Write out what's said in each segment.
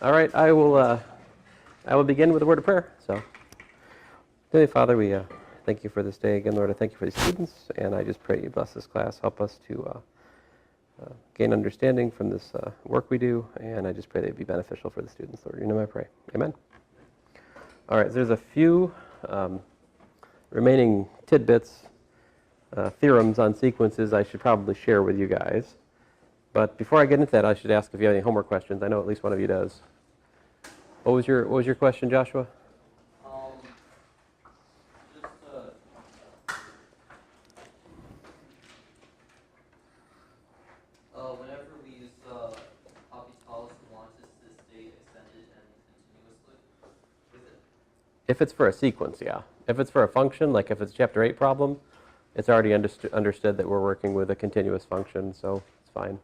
All right, I will begin with a word of prayer. So, Heavenly Father, we thank you for this day again, Lord. I thank you for these students, and I just pray you bless this class, help us to gain understanding from this work we do, and I just pray they'd be beneficial for the students, Lord. You know I pray. Amen. All right, there's a few remaining tidbits, theorems on sequences I should probably share with you guys. But before I get into that, I should ask if you have any homework questions. I know at least one of you does. What was your question, Joshua? Whenever we use Poppy's policy, we want this to stay extended and continuously with it. If it's for a sequence, yeah. If it's for a function, like if it's a chapter 8 problem, it's already understood that we're working with a continuous function, so it's fine.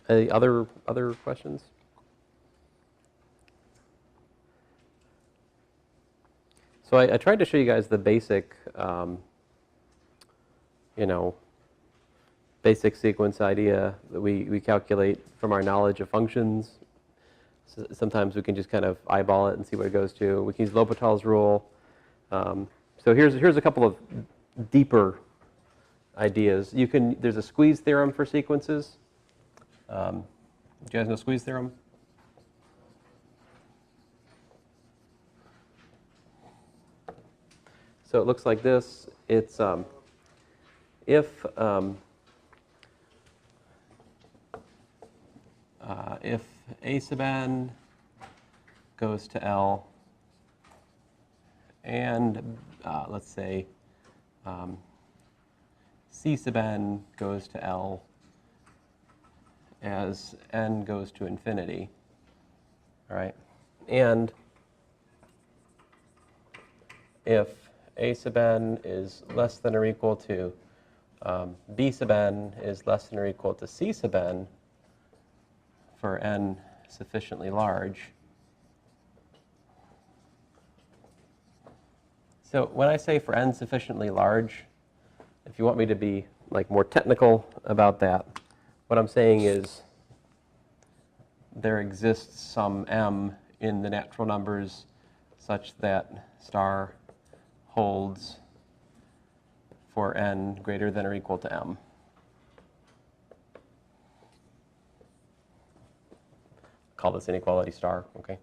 Any other questions? So I tried to show you guys the basic, basic sequence idea that we calculate from our knowledge of functions. So sometimes we can just kind of eyeball it and see what it goes to. We can use L'Hopital's rule. So here's a couple of deeper ideas. There's a squeeze theorem for sequences. Do you guys know squeeze theorem? So it looks like this. It's if A sub n goes to L and let's say C sub n goes to L as n goes to infinity, all right? And if A sub n is less than or equal to B sub n is less than or equal to C sub n for n sufficiently large. So when I say for n sufficiently large, if you want me to be like more technical about that, what I'm saying is there exists some m in the natural numbers such that star holds for n greater than or equal to m. Call this inequality star, okay?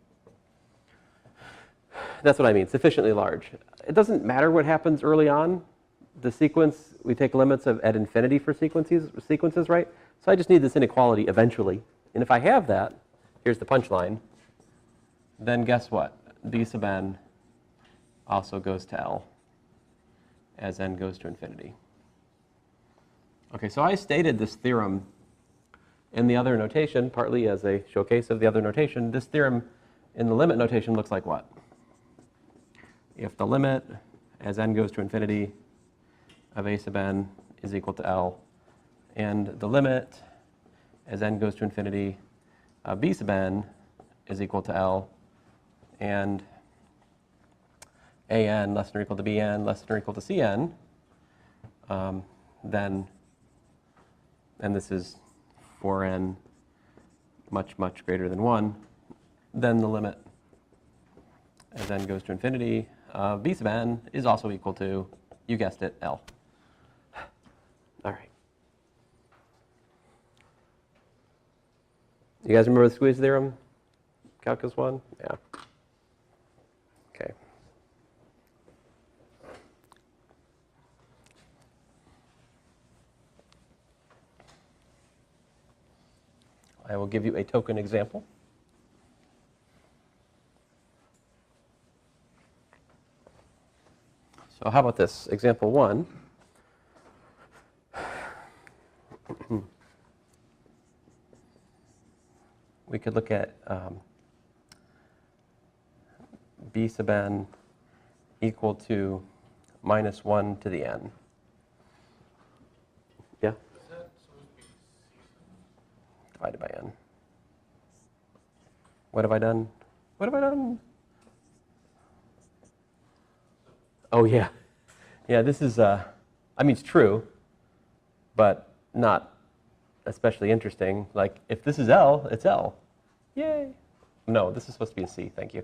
That's what I mean, sufficiently large. It doesn't matter what happens early on. The sequence, we take limits at infinity for sequences, right? So I just need this inequality eventually. And if I have that, here's the punchline, then guess what? B sub n also goes to L as n goes to infinity. Okay, so I stated this theorem in the other notation, partly as a showcase of the other notation. This theorem in the limit notation looks like what? If the limit as n goes to infinity of A sub n is equal to L, and the limit as n goes to infinity of B sub n is equal to L, and an less than or equal to bn less than or equal to cn, then, and this is for n much, much greater than 1, then the limit as n goes to infinity of B sub n is also equal to, you guessed it, L. All right. You guys remember the squeeze theorem? Calculus 1? Yeah. Okay. I will give you a token example. So how about this? Example 1. We could look at B sub n equal to minus 1 to the n. Yeah? Divided by n. What have I done? What have I done? Oh, yeah. Yeah, this is, I mean, it's true. but not especially interesting. Like, if this is L, it's L. Yay. No, this is supposed to be a C. Thank you.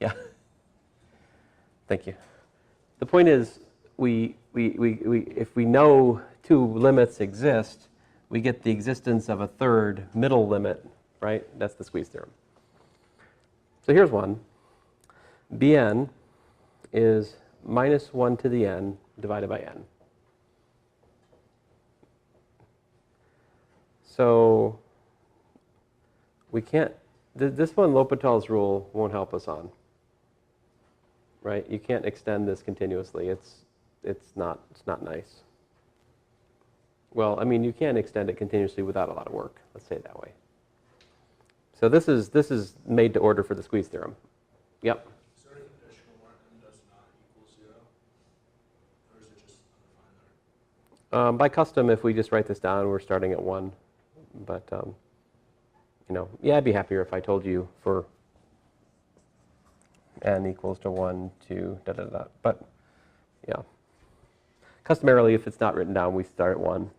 Yeah. Thank you. The point is, if we know two limits exist, we get the existence of a third middle limit, right? That's the squeeze theorem. So here's one. Bn is minus 1 to the n divided by n. So we can't, this one, L'Hopital's rule won't help us on, right? You can't extend this continuously. It's not nice. Well, I mean, you can extend it continuously without a lot of work. Let's say it that way. So this is made to order for the squeeze theorem. Yep. Is there any conditional where n does not equal 0? Or is it just undefined there? By custom, if we just write this down, we're starting at 1. But, yeah, I'd be happier if I told you for n equals to 1, 2, da, da, da. But, yeah. Customarily, if it's not written down, we start at 1.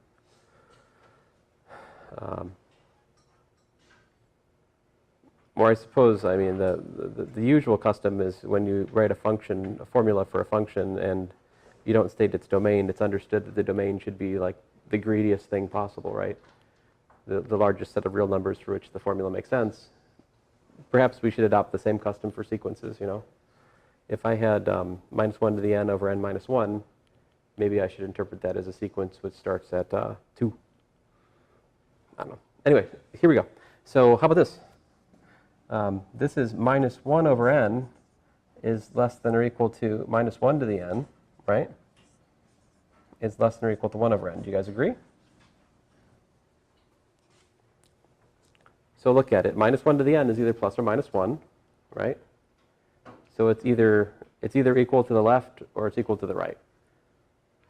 Or I suppose, I mean, the usual custom is when you write a function, a formula for a function, and you don't state its domain, it's understood that the domain should be like the greediest thing possible, right? The largest set of real numbers for which the formula makes sense. Perhaps we should adopt the same custom for sequences, If I had minus 1 to the n over n minus 1, maybe I should interpret that as a sequence which starts at 2. I don't know. Anyway, here we go. So how about this? This is minus 1 over n is less than or equal to minus 1 to the n, right? Is less than or equal to 1 over n. Do you guys agree? So look at it. Minus 1 to the n is either plus or minus 1, right? So it's either equal to the left or it's equal to the right.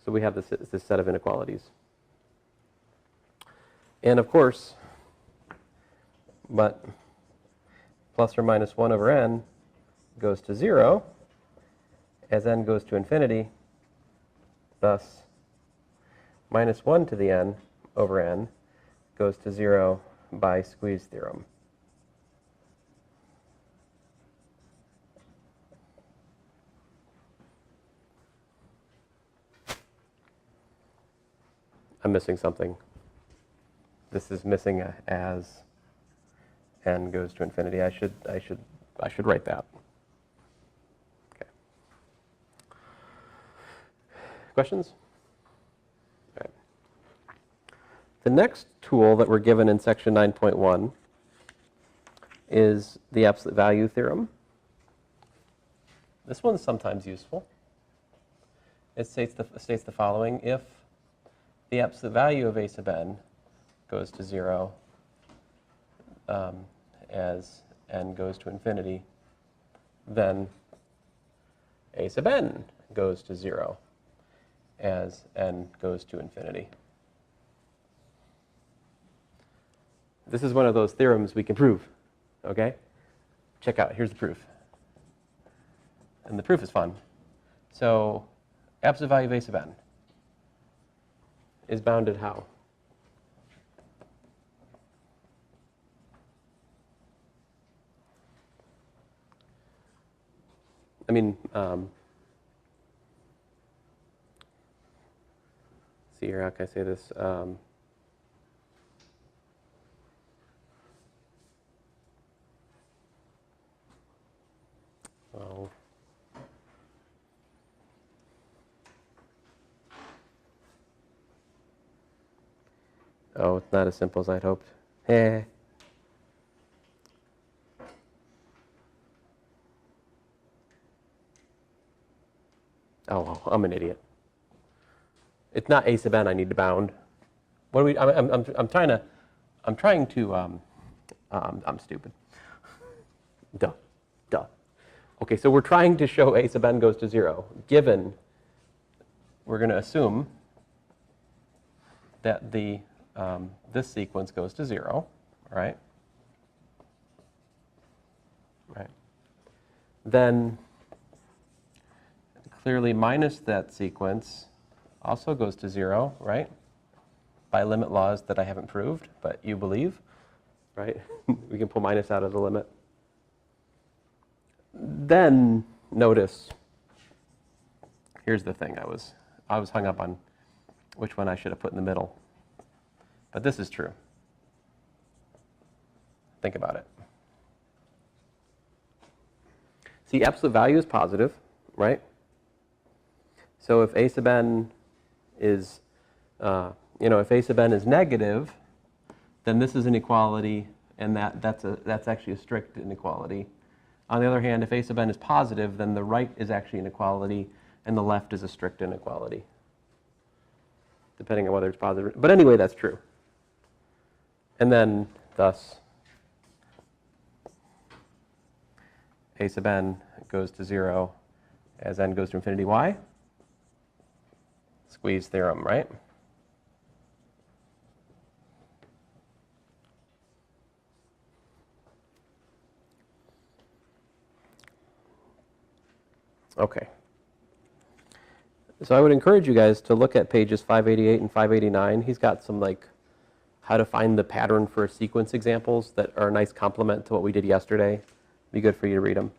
So we have this set of inequalities. And of course, but plus or minus 1 over n goes to 0 as n goes to infinity. Thus, minus 1 to the n over n goes to 0 by squeeze theorem. I'm missing something. This is missing a as n goes to infinity. I should write that. Okay. Questions? All right. The next tool that we're given in section 9.1 is the absolute value theorem. This one's sometimes useful. It states the following: if the absolute value of a sub n goes to 0 as n goes to infinity, then a sub n goes to 0 as n goes to infinity. This is one of those theorems we can prove, okay? Check out, here's the proof. And the proof is fun. So absolute value of a sub n is bounded how? I mean, see here, how can I say this? Oh, it's not as simple as I'd hoped. Eh. Oh, well, I'm an idiot. It's not a sub n I need to bound. What do we? I'm trying to. I'm stupid. Duh. Okay, so we're trying to show a sub n goes to 0. Given, we're going to assume that this sequence goes to 0, right? Right. Then clearly minus that sequence also goes to 0, right? by limit laws that I haven't proved, but you believe, right? We can pull minus out of the limit. Then notice, here's the thing, I was hung up on which one I should have put in the middle. But this is true. Think about it. See, absolute value is positive, right? So if a sub n is, if a sub n is negative, then this is an equality, and that's actually a strict inequality. On the other hand, if a sub n is positive, then the right is actually an equality, and the left is a strict inequality, depending on whether it's positive. But anyway, that's true. And then, thus, a sub n goes to 0 as n goes to infinity y. Squeeze theorem, right? Okay. So I would encourage you guys to look at pages 588 and 589. He's got some how to find the pattern for sequence examples that are a nice complement to what we did yesterday. Be good for you to read them.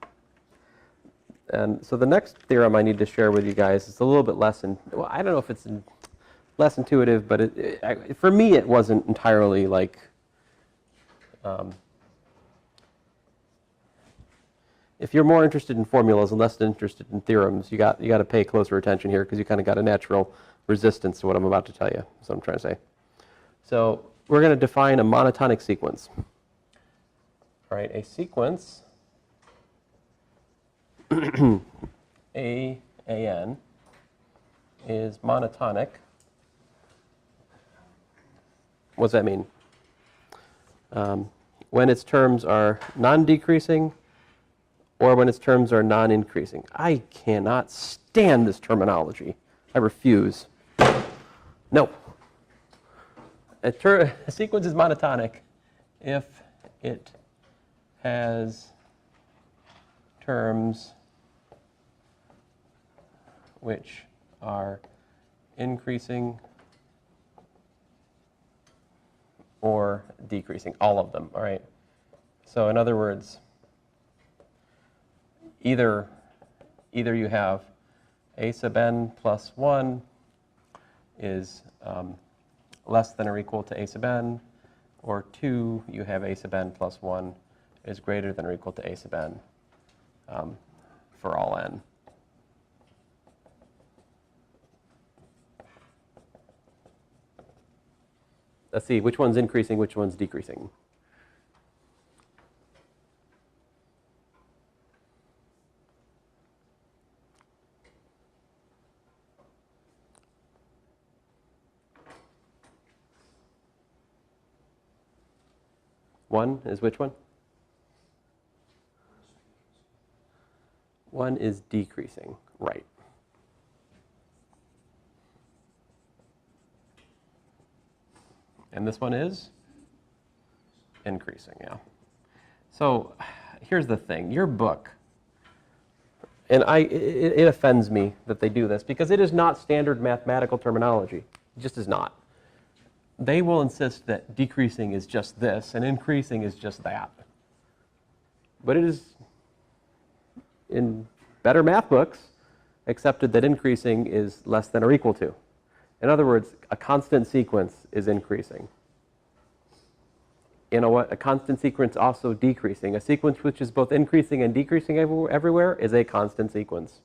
And so the next theorem I need to share with you guys is a little bit less, well, I don't know if it's less intuitive, but for me it wasn't entirely if you're more interested in formulas and less interested in theorems, you got to pay closer attention here, because you kind of got a natural resistance to what I'm about to tell you. That's what I'm trying to say. So we're going to define a monotonic sequence. All right, a sequence A-N is monotonic. What does that mean? When its terms are non-decreasing or when its terms are non-increasing. I cannot stand this terminology. I refuse. No. A sequence is monotonic if it has terms which are increasing or decreasing, all of them, all right? So in other words, either you have a sub n plus 1 is less than or equal to a sub n, or 2, you have a sub n plus 1 is greater than or equal to a sub n for all n. Let's see, which one's increasing, which one's decreasing? One is which one? One is decreasing, right. And this one is increasing, yeah. So here's the thing, your book, and it offends me that they do this, because it is not standard mathematical terminology. It just is not. They will insist that decreasing is just this and increasing is just that. But it is, in better math books, accepted that increasing is less than or equal to. In other words, a constant sequence is increasing. You know what? A constant sequence also decreasing. A sequence which is both increasing and decreasing everywhere is a constant sequence.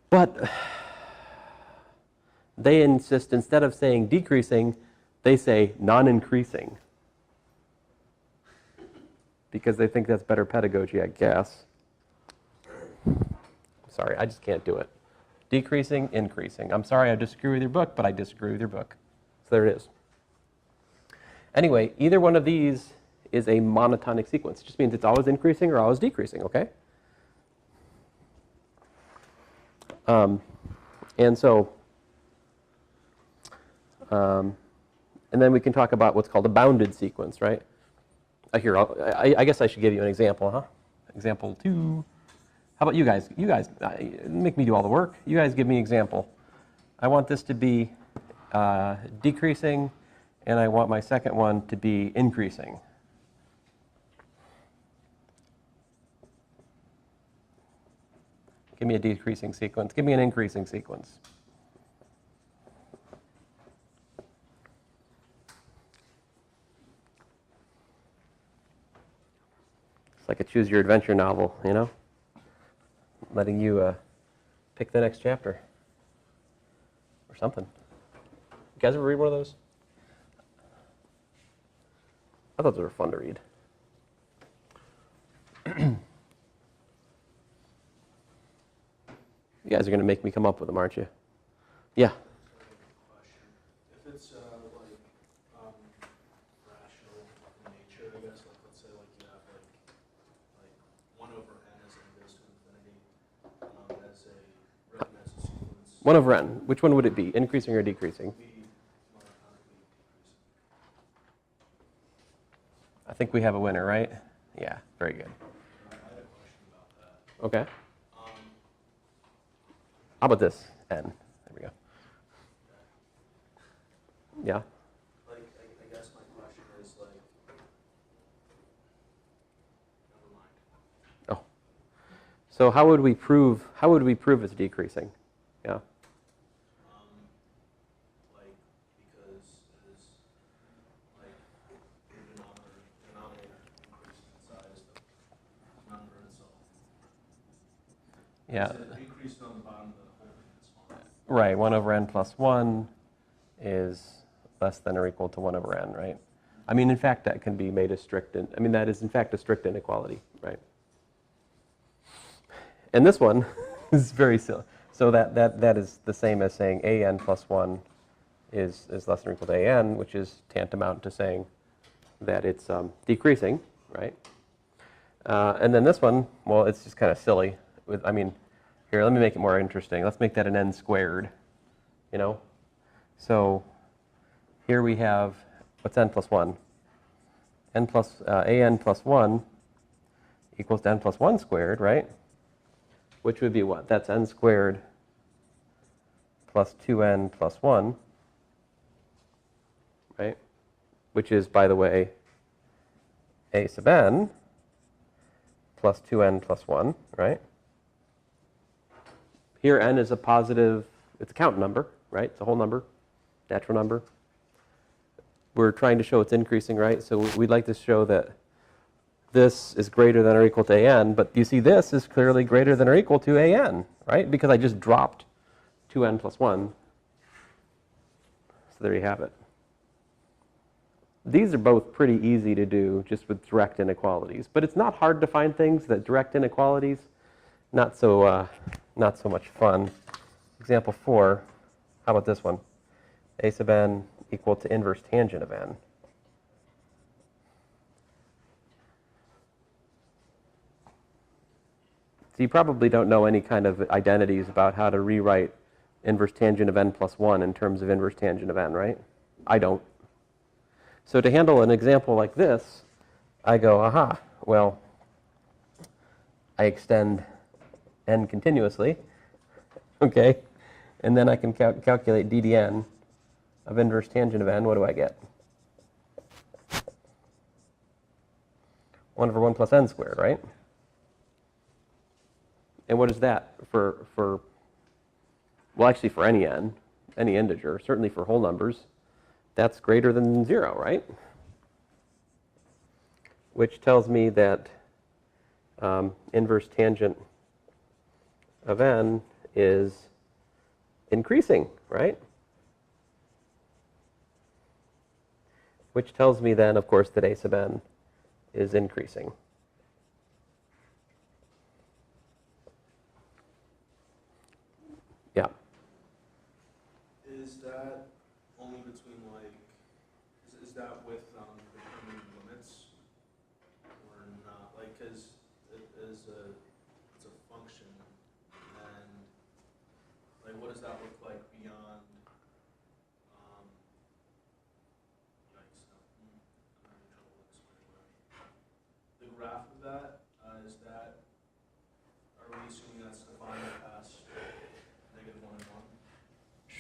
But they insist, instead of saying decreasing, they say non-increasing. Because they think that's better pedagogy, I guess. Sorry, I just can't do it. Decreasing, increasing. I'm sorry I disagree with your book, but I disagree with your book. So there it is. Anyway, either one of these is a monotonic sequence. It just means it's always increasing or always decreasing, okay? And so, and then we can talk about what's called a bounded sequence, right? Here, I guess I should give you an example, huh? Example 2. How about you guys? You guys, make me do all the work. You guys give me an example. I want this to be decreasing, and I want my second one to be increasing. Give me a decreasing sequence. Give me an increasing sequence. It's like a choose your adventure novel, you know? Letting you pick the next chapter or something. You guys ever read one of those? I thought they were fun to read. You guys are going to make me come up with them, aren't you? Yeah. Question. If it's rational in nature, I guess, like let's say like you have like 1 over n as n goes to infinity as a written as a sequence. 1 over n. Which one would it be? Increasing or decreasing? Be monotonically decreasing. I think we have a winner, right? Yeah, very good. I had a question about that. Okay. How about this? N. There we go. Yeah. Like, I guess my question is like, never mind. Oh. So how would we prove it's decreasing? Yeah. Like, because it is like the denominator increases in size, the number itself. Yeah. Is it decreased on the bottom of the whole thing? It's fine. Right. 1 over n plus 1 is less than or equal to 1 over n, right? I mean, in fact, that can be made a strict, that is in fact a strict inequality, right? And this one is very silly. So that is the same as saying an plus 1 is less than or equal to an, which is tantamount to saying that it's decreasing, right? And then this one, well, it's just kind of silly. Here, let me make it more interesting. Let's make that an n squared, you know? So here we have, what's n plus 1? An plus 1 equals to n plus 1 squared, right? Which would be what? That's n squared plus 2n plus 1, right? Which is, by the way, a sub n plus 2n plus 1, right? Here n is a positive, it's a count number, right? It's a whole number, natural number. We're trying to show it's increasing, right? So we'd like to show that this is greater than or equal to an, but you see this is clearly greater than or equal to an, right? Because I just dropped 2n plus 1. So there you have it. These are both pretty easy to do just with direct inequalities, but it's not hard to find things that direct inequalities, not so much fun. Example 4, how about this one? A sub n equal to inverse tangent of n. So you probably don't know any kind of identities about how to rewrite inverse tangent of n plus 1 in terms of inverse tangent of n, right? I don't. So to handle an example like this, I go, aha, well, I extend n continuously, okay? And then I can calculate ddn of inverse tangent of n. What do I get? 1 over 1 plus n squared, right? And what is that for well, actually for any n, any integer, certainly for whole numbers, that's greater than 0, right? Which tells me that inverse tangent of n is increasing, right? Which tells me then, of course, that a sub n is increasing. Yeah. Is that only between like, is that with determining limits or not? Like, because it is it's a function, and like, what does that look like beyond? Yikes! No, I'm having trouble explaining what I mean. The graph of that is that. Are we assuming that's defined past -1 and 1?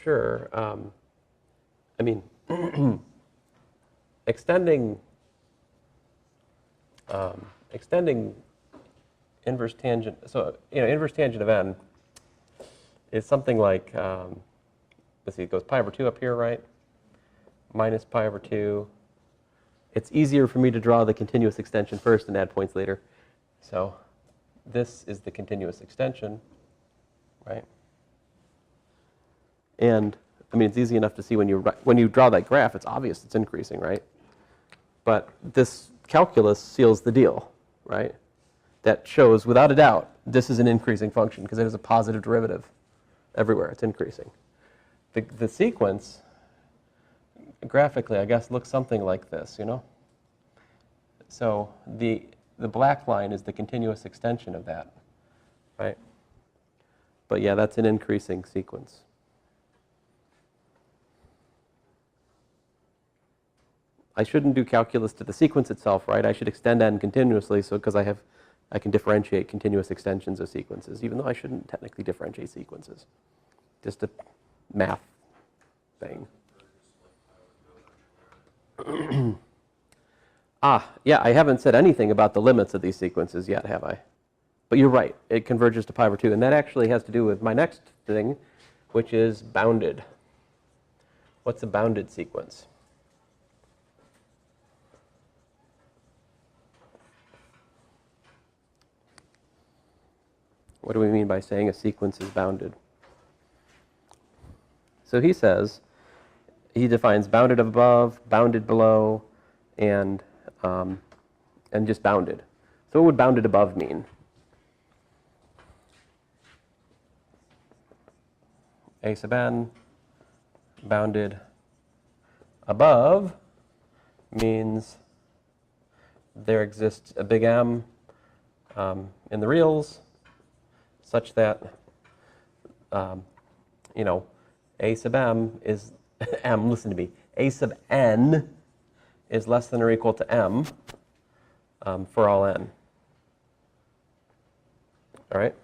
sure. I mean, extending inverse tangent. So inverse tangent of n is something like, let's see, it goes pi over 2 up here, right? Minus pi over 2. It's easier for me to draw the continuous extension first and add points later. So this is the continuous extension, right? And I mean, it's easy enough to see when you draw that graph, it's obvious it's increasing, right? But this calculus seals the deal, right? That shows without a doubt this is an increasing function because it has a positive derivative everywhere. It's increasing. The sequence, graphically, I guess, looks something like this, you know? So the black line is the continuous extension of that, right? But yeah, that's an increasing sequence. I shouldn't do calculus to the sequence itself, right? I should extend n continuously, so because I can differentiate continuous extensions of sequences, even though I shouldn't technically differentiate sequences. Just a math thing. Yeah, I haven't said anything about the limits of these sequences yet, have I? But you're right, it converges to pi over 2, and that actually has to do with my next thing, which is bounded. What's a bounded sequence? What do we mean by saying a sequence is bounded? So he says, he defines bounded above, bounded below, and just bounded. So what would bounded above mean? A sub n bounded above means there exists a big M in the reals such that, A sub m is, m, listen to me, A sub n is less than or equal to m for all n. All right?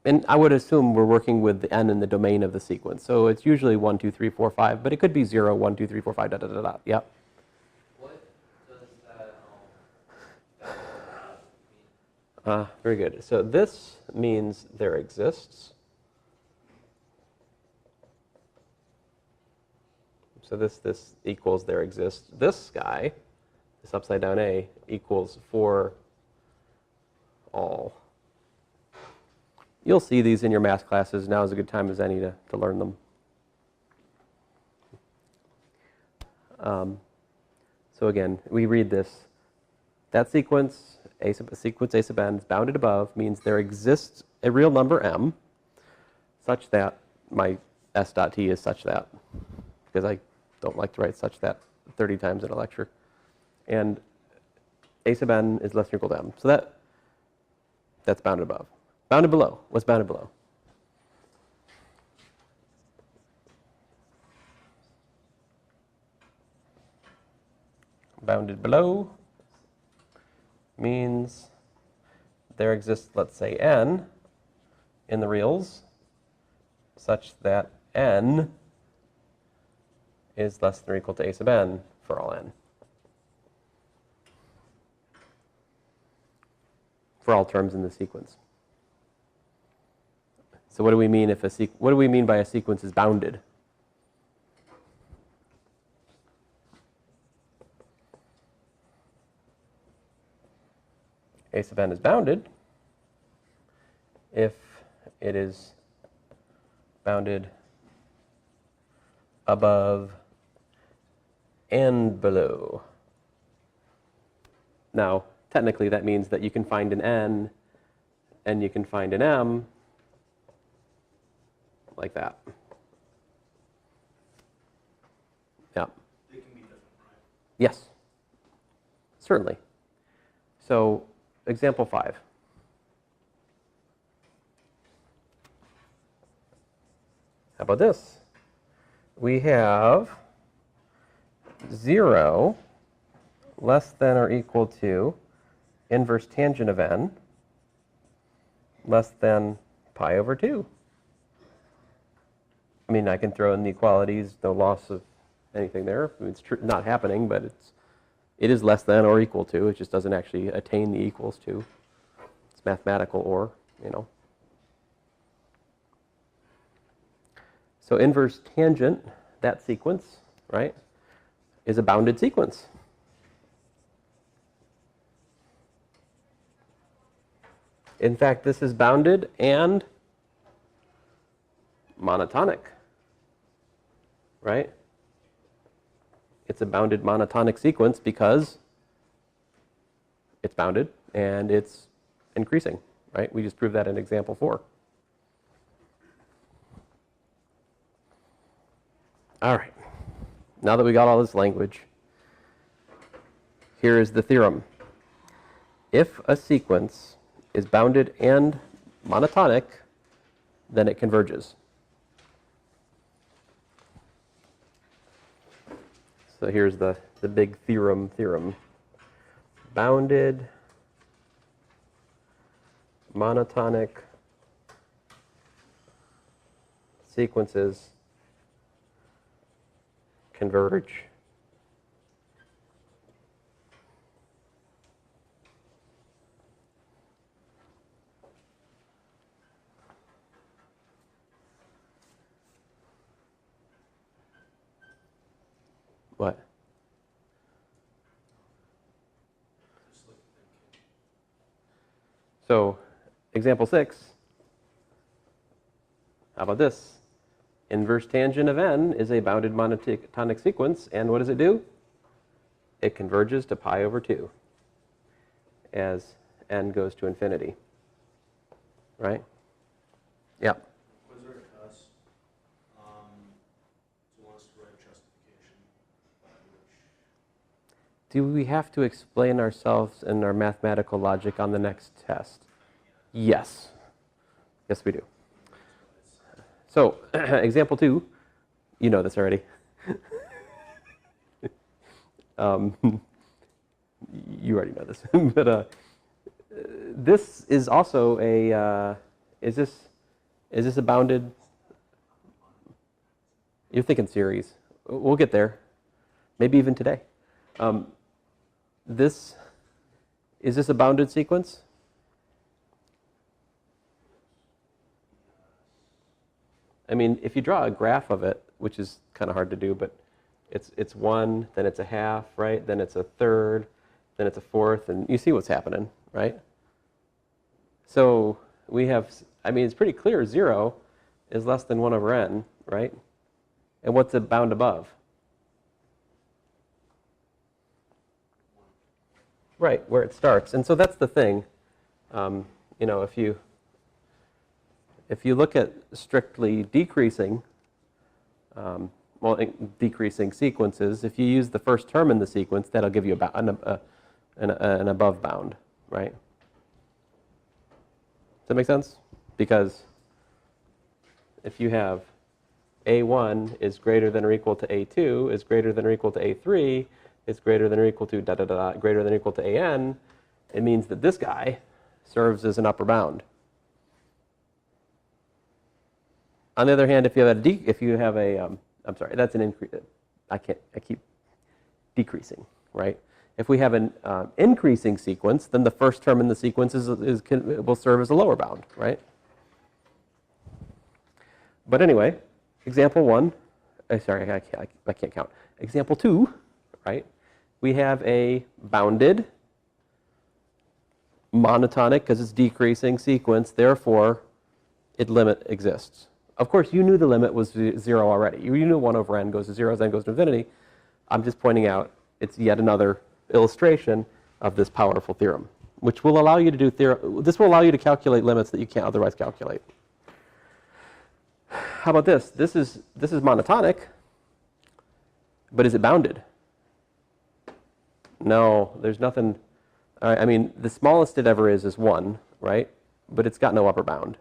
And I would assume we're working with the n in the domain of the sequence. So it's usually 1, 2, 3, 4, 5, but it could be 0, 1, 2, 3, 4, 5, dot, dot, dot, dot. Yep. What does that mean? Very good. So this means there exists. So this equals there exists. This guy, this upside down A, equals for all. You'll see these in your math classes. Now is a good time as any to learn them. So again, we read this. That sequence, A sub n, is bounded above, means there exists a real number m such that my s dot t is such that, because I don't like to write such that 30 times in a lecture. And A sub n is less than or equal to m. So that's bounded above. Bounded below. What's bounded below? Bounded below means there exists, let's say, n in the reals such that n is less than or equal to A sub n for all n. For all terms in the sequence. So what do we mean what do we mean by a sequence is bounded? A sub n is bounded if it is bounded above and below. Now, technically that means that you can find an n and you can find an m like that. Yeah. They can be different, right? Yes. Certainly. So, example 5. How about this? We have 0 less than or equal to inverse tangent of n less than pi over 2. I mean, I can throw in the equalities, no loss of anything there. I mean, it's not happening, but it is less than or equal to. It just doesn't actually attain the equals to. It's mathematical or, you know. So inverse tangent, that sequence, right, is a bounded sequence. In fact, this is bounded and monotonic, right? It's a bounded monotonic sequence because it's bounded and it's increasing, right? We just proved that in example 4. All right. Now that we got all this language, here is the theorem. If a sequence is bounded and monotonic, then it converges. So here's the big theorem. Bounded monotonic sequences converge. What? So, example 6. How about this? Inverse tangent of n is a bounded monotonic sequence, and what does it do? It converges to pi over 2 as n goes to infinity. Right? Yeah. Was there a test to want us to write justification? Do we have to explain ourselves and our mathematical logic on the next test? Yes. Yes, we do. So, example 2, you know this already. You already know this. But this is also a, is this a bounded? You're thinking series. We'll get there. Maybe even today. Is this a bounded sequence? I mean, if you draw a graph of it, which is kind of hard to do, but it's 1, then it's a half, right? Then it's a third, then it's a fourth, and you see what's happening, right? So we have, I mean, it's pretty clear 0 is less than 1 over n, right? And what's a bound above? Right, where it starts. And so that's the thing. You know, if you look at strictly decreasing, decreasing sequences, if you use the first term in the sequence, that'll give you an above bound, right? Does that make sense? Because if you have A1 is greater than or equal to A2 is greater than or equal to A3 is greater than or equal to greater than or equal to AN, it means that this guy serves as an upper bound. On the other hand, if you have I'm sorry, that's an increase. I keep decreasing, right? If we have an increasing sequence, then the first term in the sequence will serve as a lower bound, right? But anyway, example 1, sorry, I can't count. Example 2, right? We have a bounded monotonic, because it's decreasing sequence, therefore, limit exists. Of course, you knew the limit was 0 already. You knew 1 over n goes to 0 as n goes to infinity. I'm just pointing out it's yet another illustration of this powerful theorem, which will allow you to do this will allow you to calculate limits that you can't otherwise calculate. How about this? This is monotonic, but is it bounded? No, there's nothing. I mean, the smallest it ever is 1, right? But it's got no upper bound.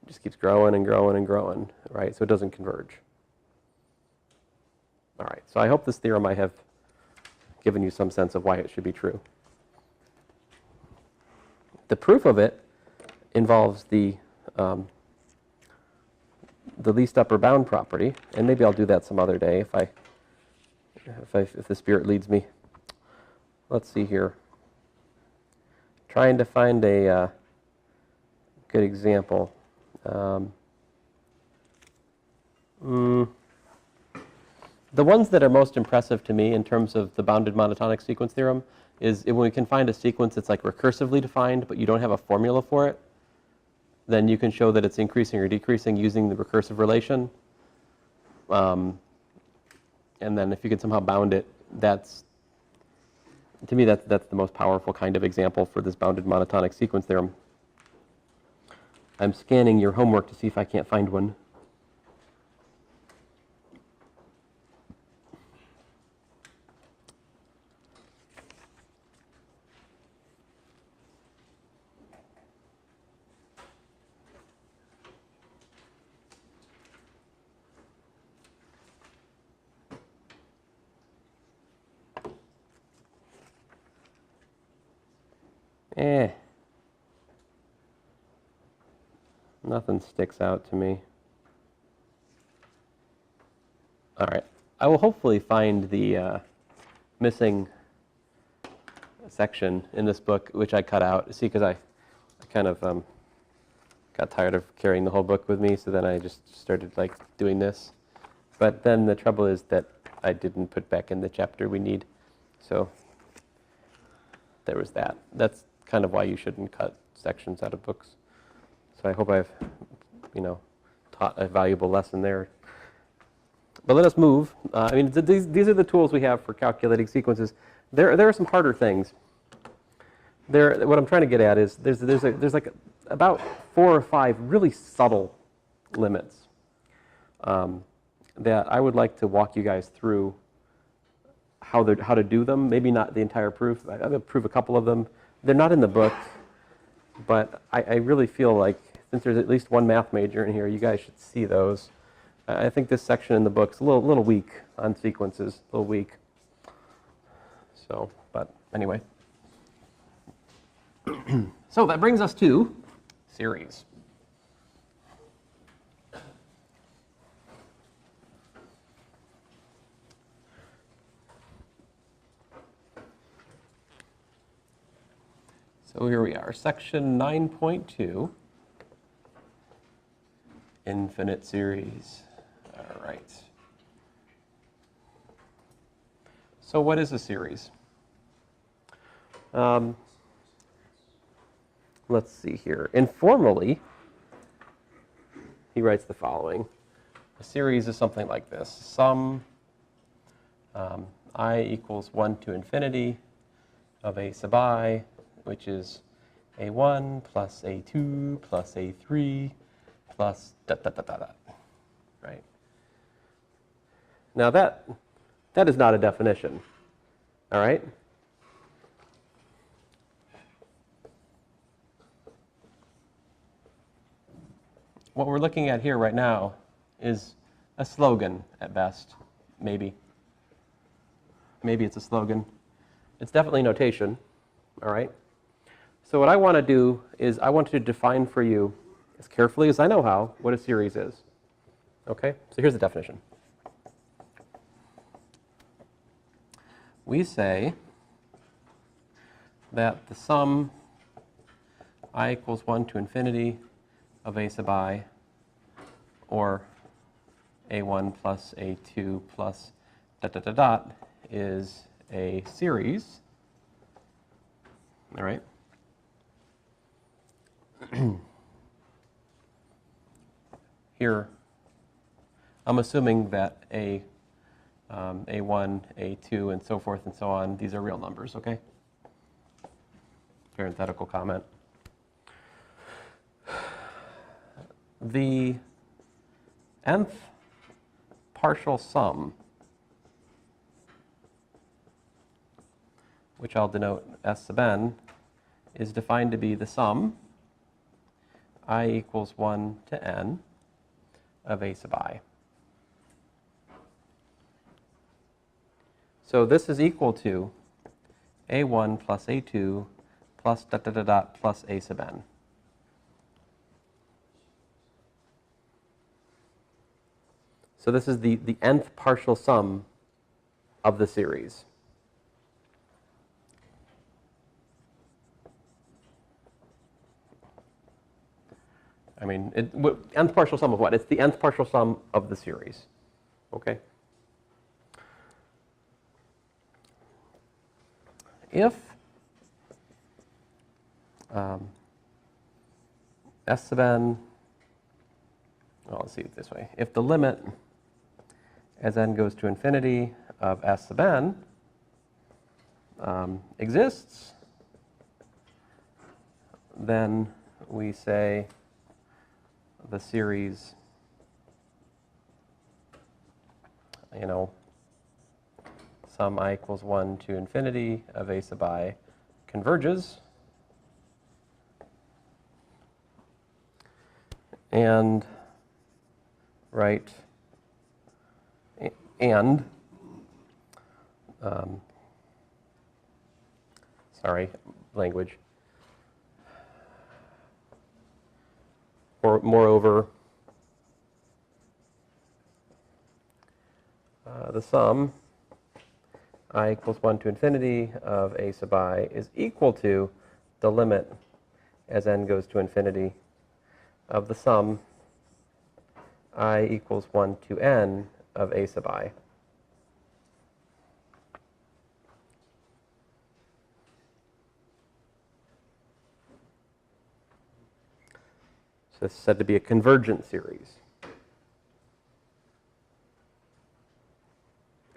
It just keeps growing and growing and growing, right? So it doesn't converge. All right, so I hope this theorem I have given you some sense of why it should be true. The proof of it involves the least upper bound property, and maybe I'll do that some other day if the spirit leads me. Let's see here. Trying to find a good example. The ones that are most impressive to me in terms of the bounded monotonic sequence theorem is when we can find a sequence that's like recursively defined, but you don't have a formula for it, then you can show that it's increasing or decreasing using the recursive relation. And then if you can somehow bound it, to me, that's the most powerful kind of example for this bounded monotonic sequence theorem. I'm scanning your homework to see if I can't find one. Nothing sticks out to me. All right. I will hopefully find the missing section in this book, which I cut out. See, because I kind of got tired of carrying the whole book with me, so then I just started like doing this. But then the trouble is that I didn't put back in the chapter we need. So there was that. That's kind of why you shouldn't cut sections out of books. So I hope I've, taught a valuable lesson there. But let us move. I mean, these are the tools we have for calculating sequences. There are some harder things. What I'm trying to get at is there's like about 4 or 5 really subtle limits that I would like to walk you guys through how to do them. Maybe not the entire proof. I'm going to prove a couple of them. They're not in the book, but I really feel like since there's at least one math major in here, you guys should see those. I think this section in the book's a little weak on sequences, a little weak. So, but anyway. So that brings us to series. So here we are, section 9.2, infinite series. All right. So what is a series? Let's see here. Informally, he writes the following. A series is something like this. Sum I equals 1 to infinity of a sub I, which is a1 plus a2 plus a3 plus ... Right? Now that is not a definition. All right? What we're looking at here right now is a slogan at best, maybe. Maybe it's a slogan. It's definitely notation, all right? So what I want to do is I want to define for you, as carefully as I know how, what a series is. Okay? So here's the definition. We say that the sum I equals 1 to infinity of a sub I, or a1 plus a2 plus ... is a series. All right? Here, I'm assuming that a1, a2, and so forth and so on, these are real numbers, okay? Parenthetical comment. The nth partial sum, which I'll denote S sub n, is defined to be the sum I equals 1 to n of a sub I. So this is equal to a1 plus a2 plus ... plus a sub n. So this is the nth partial sum of the series. I mean, nth partial sum of what? It's the nth partial sum of the series. Okay? If S sub n, well, let's see it this way. If the limit as n goes to infinity of S sub n exists, then we say the series, sum I equals 1 to infinity of a sub I converges. And, right, and, sorry, language. Or moreover, the sum I equals 1 to infinity of a sub I is equal to the limit as n goes to infinity of the sum I equals 1 to n of a sub I. So this is said to be a convergent series.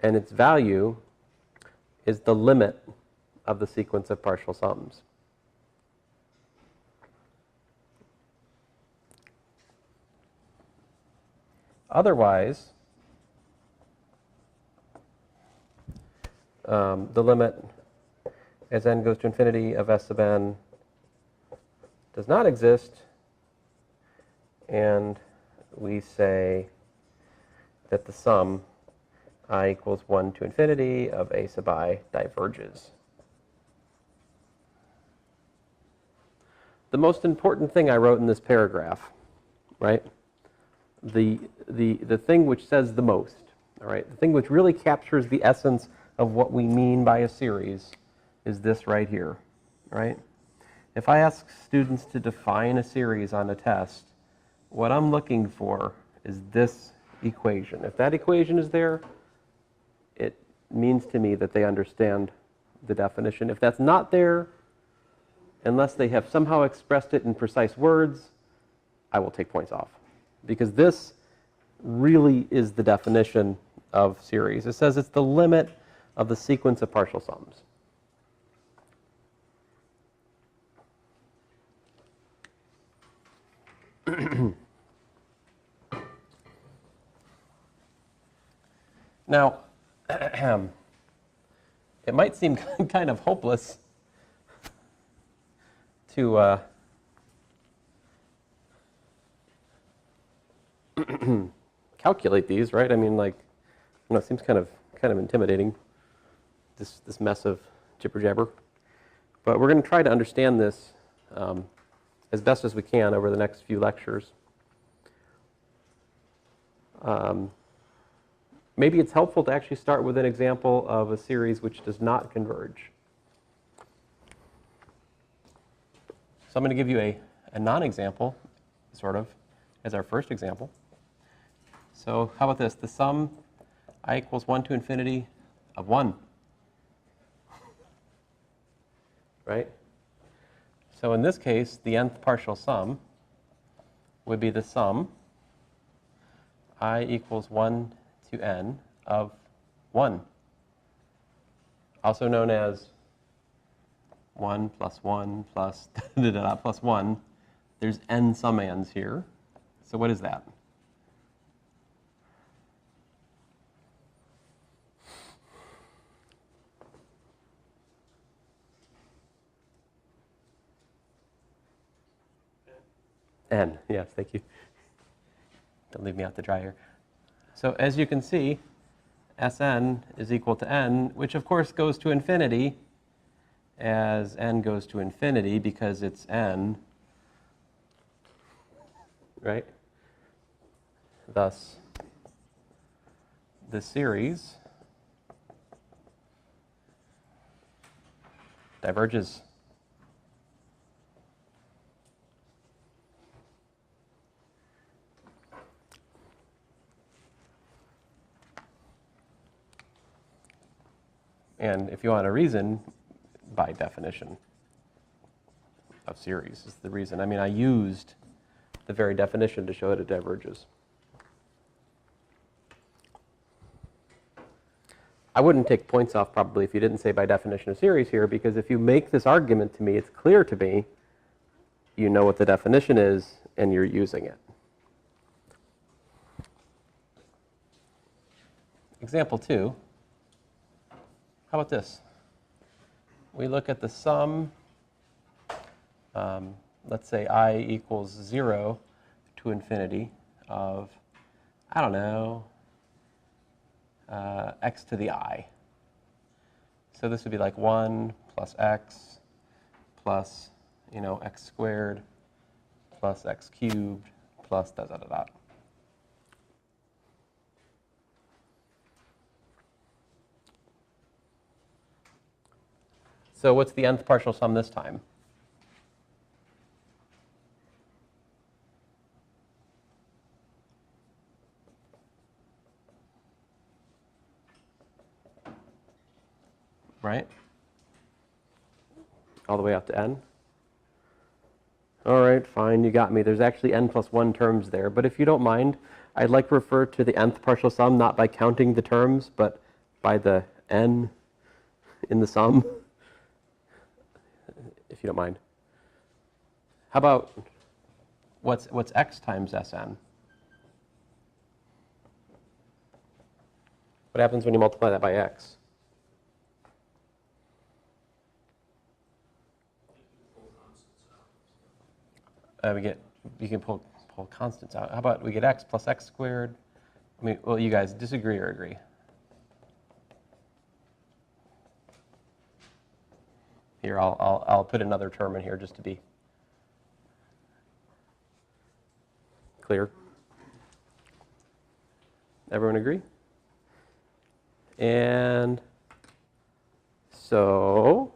And its value is the limit of the sequence of partial sums. Otherwise, the limit as n goes to infinity of S sub n does not exist, and we say that the sum I equals 1 to infinity of a sub I diverges. The most important thing I wrote in this paragraph, right? The thing which says the most, all right? The thing which really captures the essence of what we mean by a series is this right here, right? If I ask students to define a series on a test, what I'm looking for is this equation. If that equation is there, it means to me that they understand the definition. If that's not there, unless they have somehow expressed it in precise words, I will take points off. Because this really is the definition of series. It says it's the limit of the sequence of partial sums. Now, it might seem kind of hopeless to calculate these, right? I mean, like, it seems kind of intimidating, this mess of jibber jabber. But we're going to try to understand this as best as we can over the next few lectures. Maybe it's helpful to actually start with an example of a series which does not converge. So I'm going to give you a non-example, sort of, as our first example. So how about this? The sum I equals 1 to infinity of 1. Right? So in this case, the nth partial sum would be the sum I equals 1 to n of 1, also known as 1 plus 1 plus plus 1. There's n summands here. So what is that? N, yes, thank you. Don't leave me out to dry here. So as you can see, Sn is equal to n, which of course goes to infinity as n goes to infinity because it's n, right? Thus, the series diverges. And if you want a reason, by definition of series is the reason. I mean, I used the very definition to show that it diverges. I wouldn't take points off probably if you didn't say by definition of series here, because if you make this argument to me, it's clear to me, you know what the definition is and you're using it. Example 2. How about this? We look at the sum, let's say I equals 0 to infinity of, I don't know, x to the I. So this would be like 1 plus x plus, x squared plus x cubed plus da da da da. So what's the nth partial sum this time? Right? All the way out to n? All right, fine, you got me. There's actually n plus 1 terms there. But if you don't mind, I'd like to refer to the nth partial sum not by counting the terms, but by the n in the sum, if you don't mind. How about what's x times Sn? What happens when you multiply that by x? You can pull constants out. How about we get x plus x squared? I mean, well, you guys disagree or agree? Here, I'll put another term in here just to be clear. Everyone agree? And so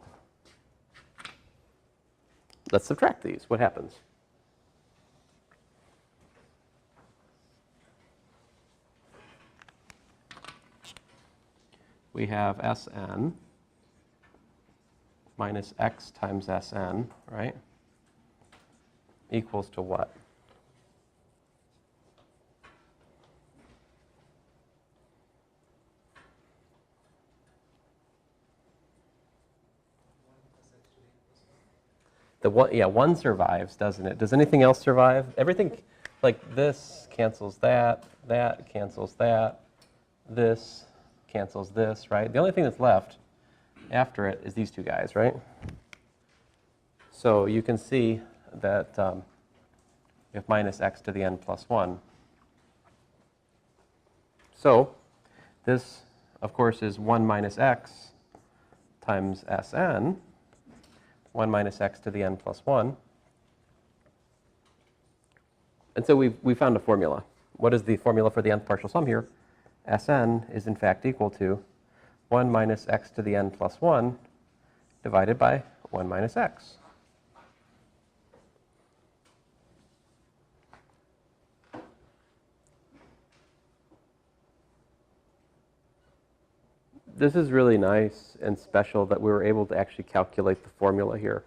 let's subtract these. What happens? We have Sn minus x times Sn, right, equals to what? The one, yeah, 1 survives, doesn't it? Does anything else survive? Everything, like this cancels that, that cancels that, this cancels this, right? The only thing that's left after it is these two guys, right? So you can see that you have minus x to the n plus 1. So this, of course, is 1 minus x times Sn, 1 minus x to the n plus 1. And so we found a formula. What is the formula for the nth partial sum here? Sn is in fact equal to 1 minus x to the n plus 1 divided by 1 minus x. This is really nice and special that we were able to actually calculate the formula here.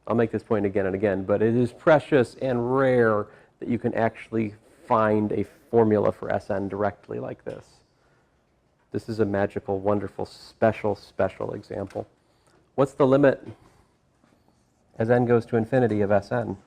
I'll make this point again and again, but it is precious and rare that you can actually find a formula for Sn directly like this. This is a magical, wonderful, special example. What's the limit as n goes to infinity of Sn?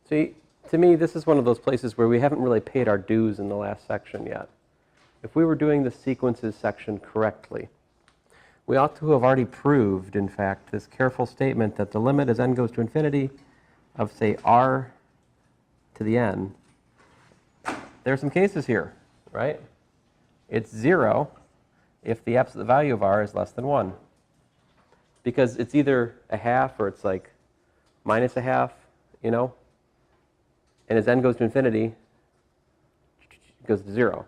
See, to me, this is one of those places where we haven't really paid our dues in the last section yet. If we were doing the sequences section correctly, we ought to have already proved, in fact, this careful statement that the limit as n goes to infinity of, say, r to the n There are some cases here, right? It's 0 if the absolute value of r is less than 1. Because it's either a half or it's like minus a half, you know? And as n goes to infinity, it goes to 0.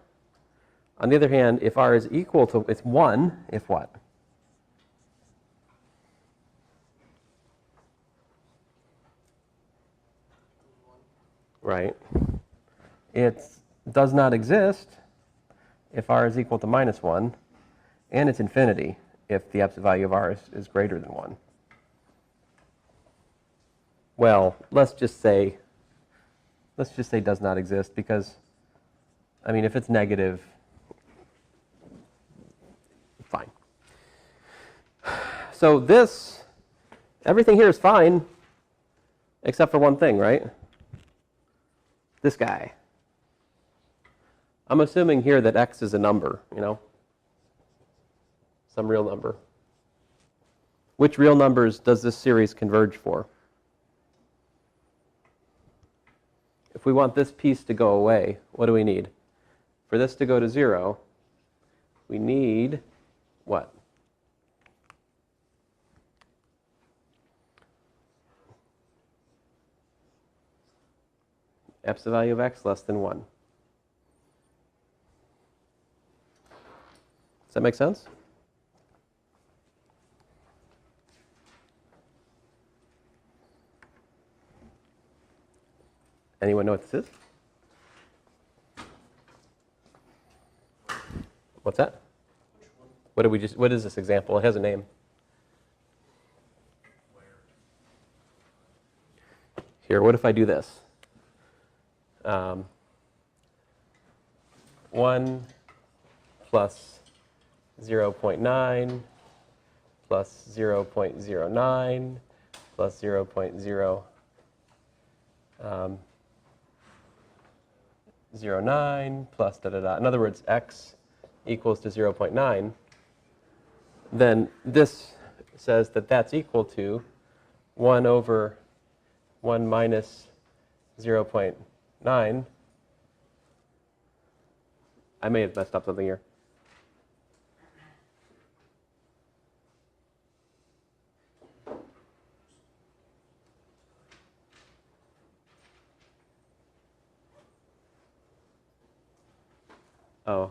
On the other hand, if r is equal to, it's 1, if what? Right. It does not exist if r is equal to minus 1, and it's infinity if the absolute value of r is greater than 1. Well, let's just say does not exist, because, I mean, if it's negative, fine. So this, everything here is fine, except for one thing, right? This guy. I'm assuming here that x is a number, you know, some real number. Which real numbers does this series converge for? If we want this piece to go away, what do we need? For this to go to 0, we need what? Absolute value of x less than 1. Does that make sense? Anyone know what this is? What's that? What did we just? What is this example? It has a name. Here, what if I do this? 1 plus 0.9 plus 0.09 plus 0.009 plus da-da-da. In other words, x equals to 0.9. Then this says that that's equal to 1 over 1 minus 0.9. I may have messed up something here. Oh.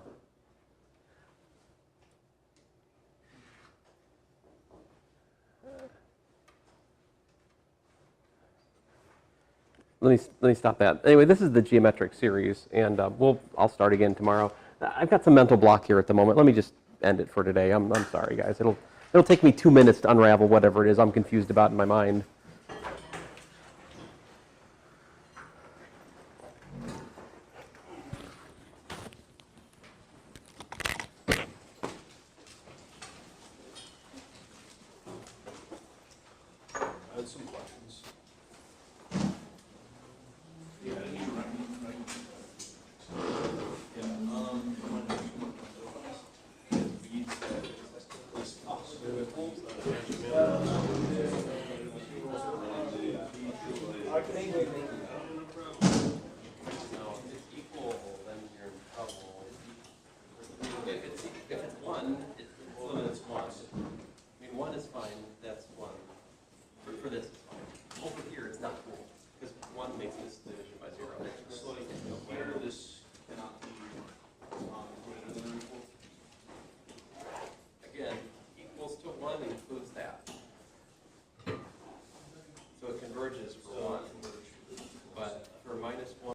Let me stop that. Anyway, this is the geometric series, and I'll start again tomorrow. I've got some mental block here at the moment. Let me just end it for today. I'm sorry, guys. It'll take me 2 minutes to unravel whatever it is I'm confused about in my mind. I had some questions. Yeah, yeah.